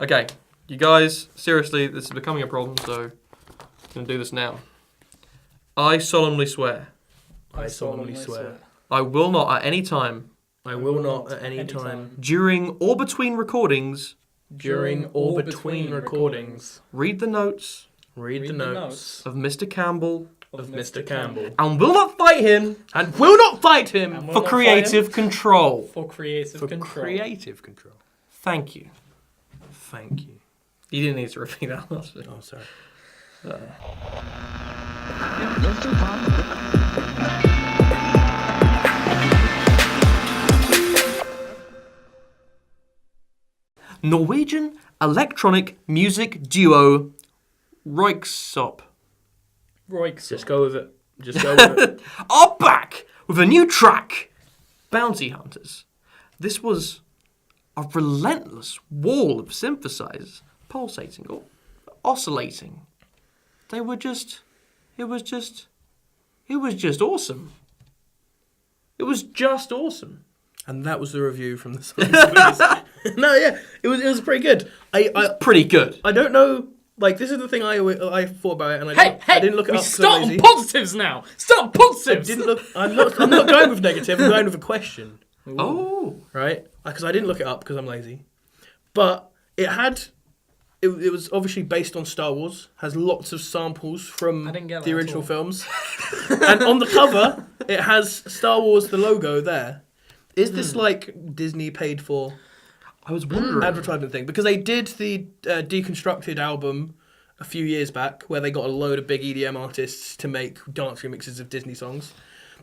Okay, you guys, seriously, this is becoming a problem, so I'm going to do this now. I solemnly swear. I solemnly swear. I will not at any time. I will not at any time. During or between recordings. During or between recordings. Read the notes. Read the notes. Of Mr. Campbell. Of Mr. Campbell. And will not fight him. And will not fight him. For creative control. For creative control. Creative control. Thank you. Thank you. You didn't need to repeat that. Oh, sorry. Norwegian electronic music duo Röyksopp Just go with it. Just go with it. are back with a new track, Bounty Hunters. This was a relentless wall of synthesizers pulsating or oscillating. It was just awesome. It was just awesome. And that was the review from the song. No, yeah, it was pretty good. Pretty good. I don't know. Like, this is the thing I thought about it, and I didn't look it up. Start on positives now. Start positives. I'm not going with negative. I'm going with a question. Oh, Right? Because I didn't look it up because I'm lazy. But it was obviously based on Star Wars. Has lots of samples from I didn't get that the at original all. films. And on the cover, it has Star Wars, the logo there. Is this like Disney paid for I was wondering. advertisement thing? Because they did the Deconstructed album a few years back where they got a load of big EDM artists to make dance remixes of Disney songs.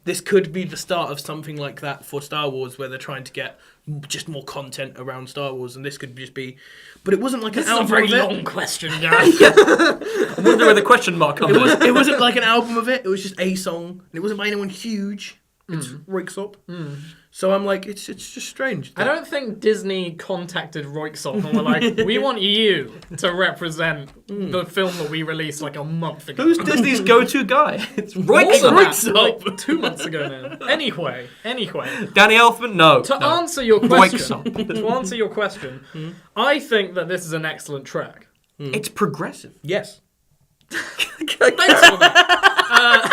This could be the start of something like that for Star Wars where they're trying to get just more content around Star Wars, and this could just be... But it wasn't like This an is a album very of it. long question, Gareth. I wonder where the question mark comes in. It wasn't like an album of it. It was just a song. And it wasn't by anyone huge. It's Röyksopp. So I'm like, it's just strange. I don't think Disney contacted Röyksopp and were like, we want you to represent the film that we released like a month ago. Who's Disney's go-to guy? It's More than Röyksopp. that, like 2 months ago now. Anyway. Danny Elfman? No. To no. answer your question, Röyksopp. I think that this is an excellent track. It's progressive. Yes. Thanks for that.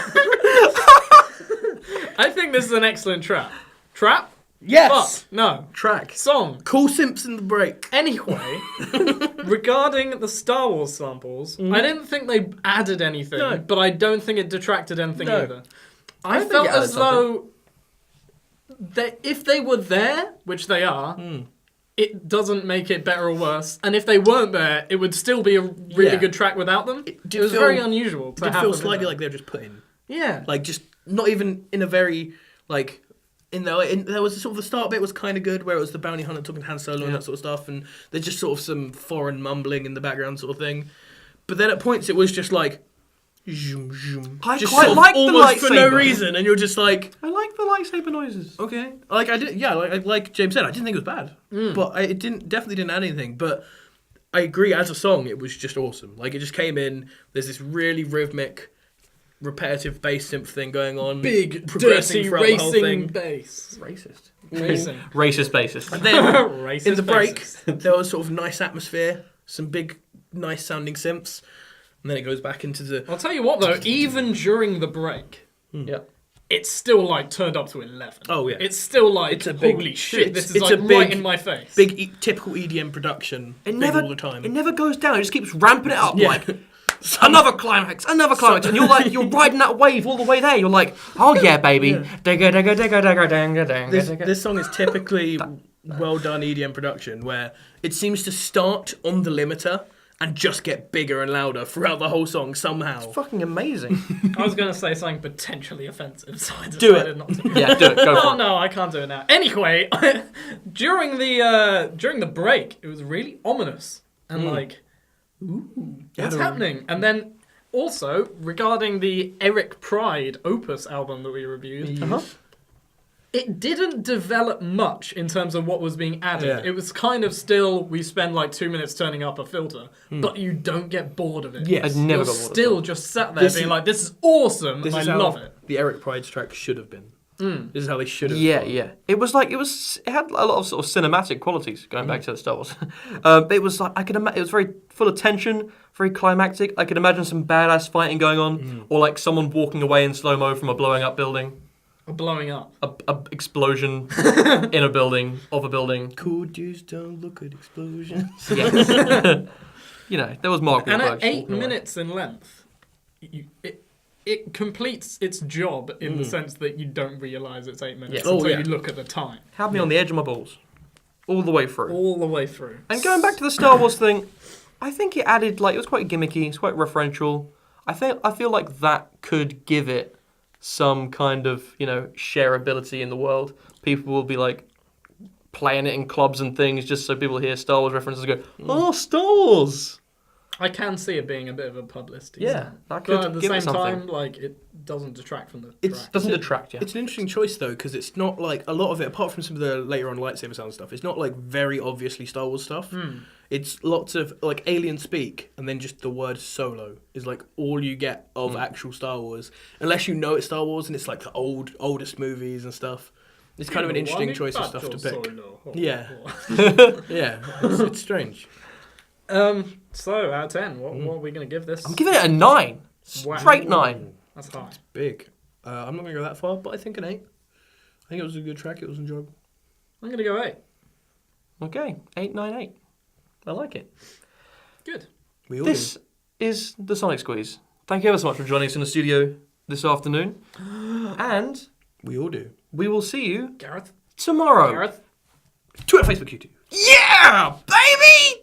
I think this is an excellent track. Trap? Yes. Fuck. No. Track. Song. Cool Simpson the break. Anyway, regarding the Star Wars samples, I didn't think they added anything, No. but I don't think it detracted anything No. either. I think felt it added as though if they were there, which they are, it doesn't make it better or worse. And if they weren't there, it would still be a really Yeah. good track without them. It It did was feel- very unusual to It did have feel them in slightly there. like they were just put in. Yeah. Like, just not even in a very, like... there was sort of the start bit was kind of good, where it was the bounty hunter talking to Han Solo and that sort of stuff, and there's just sort of some foreign mumbling in the background sort of thing. But then at points it was just like, zoom, zoom. I just quite sort of like the almost for no lightsaber. reason, and you're just like, I like the lightsaber noises. okay. Like I did, yeah. Like James said, I didn't think it was bad, but it definitely didn't add anything. But I agree, as a song, it was just awesome. Like, it just came in. There's this really rhythmic, repetitive bass synth thing going on. Big, progressing dirty, throughout the whole racing thing. bass. Racist. Racing. Racist bassist. Then Racist in the break, bassist. there was sort of nice atmosphere, some big, nice sounding synths, and then it goes back into the. I'll tell you what though, even during the break, Yeah. it's still like turned up to 11. Oh, yeah. It's still like, It's a big- holy shit, this is it's like a big- right in my face. Big, typical EDM production. It big never all the time. It never goes down. It just keeps ramping it up. Yeah. Like another climax, and you're like you're riding that wave all the way there. You're like, oh yeah, baby. This song is typically well done EDM production, where it seems to start on the limiter and just get bigger and louder throughout the whole song somehow. Fucking amazing. I was going to say something potentially offensive, so I Do decided it. not to. Yeah, do it. Go Oh for it. no, I can't do it now. Anyway, during the break, it was really ominous and like, ooh, what's happening? And then also regarding the Eric Pride Opus album that we reviewed, it didn't develop much in terms of what was being added. Yeah. It was kind of still, we spend like 2 minutes turning up a filter, but you don't get bored of it. Yes. I never You're got bored of still it. just sat there This being is- like, this is awesome, This and is I how love it. the Eric Pride's track should have been. This is how they should have. Yeah, yeah. It had a lot of sort of cinematic qualities. Going back to Star Wars, it was like it was very full of tension, very climactic. I could imagine some badass fighting going on, or like someone walking away in slow mo from a blowing up building. Or blowing up. A explosion in a building of a building. Cool dudes don't look at explosions. Yes. You know, there was Mark And Wahlberg at 8 walking away. minutes in length, it completes its job in the sense that you don't realise it's 8 minutes Yeah. until yeah. you look at the time. Had me on the edge of my balls. All the way through. All the way through. And going back to the Star Wars thing, I think it added, like, it was quite gimmicky, it's quite referential. I feel like that could give it some kind of, you know, shareability in the world. People will be, like, playing it in clubs and things just so people hear Star Wars references and go, oh, Star Wars! I can see it being a bit of a publicity Yeah, stunt. that could But at the give same it something. time, like, it doesn't detract from the It's- track. Doesn't detract, yeah. It's an interesting choice though, because it's not like a lot of it, apart from some of the later on lightsaber sound stuff. It's not like very obviously Star Wars stuff. It's lots of like alien speak, and then just the word "solo" is like all you get of actual Star Wars, unless you know it's Star Wars and it's like the oldest movies and stuff. It's kind of an interesting choice of stuff to pick. Yeah. Yeah, it's strange. So out of 10, what are we going to give this? I'm giving it a 9. Wow. Straight 9. That's high. Big. I'm not going to go that far, but I think an 8. I think it was a good track. It was enjoyable. I'm going to go 8. Okay, 8, 9, 8. I like it. Good. We all This is the Sonic Squeeze. Thank you ever so much for joining us in the studio this afternoon. And do. We all do. we will see you Gareth? tomorrow. Gareth? Twitter, Facebook, YouTube. Yeah, baby!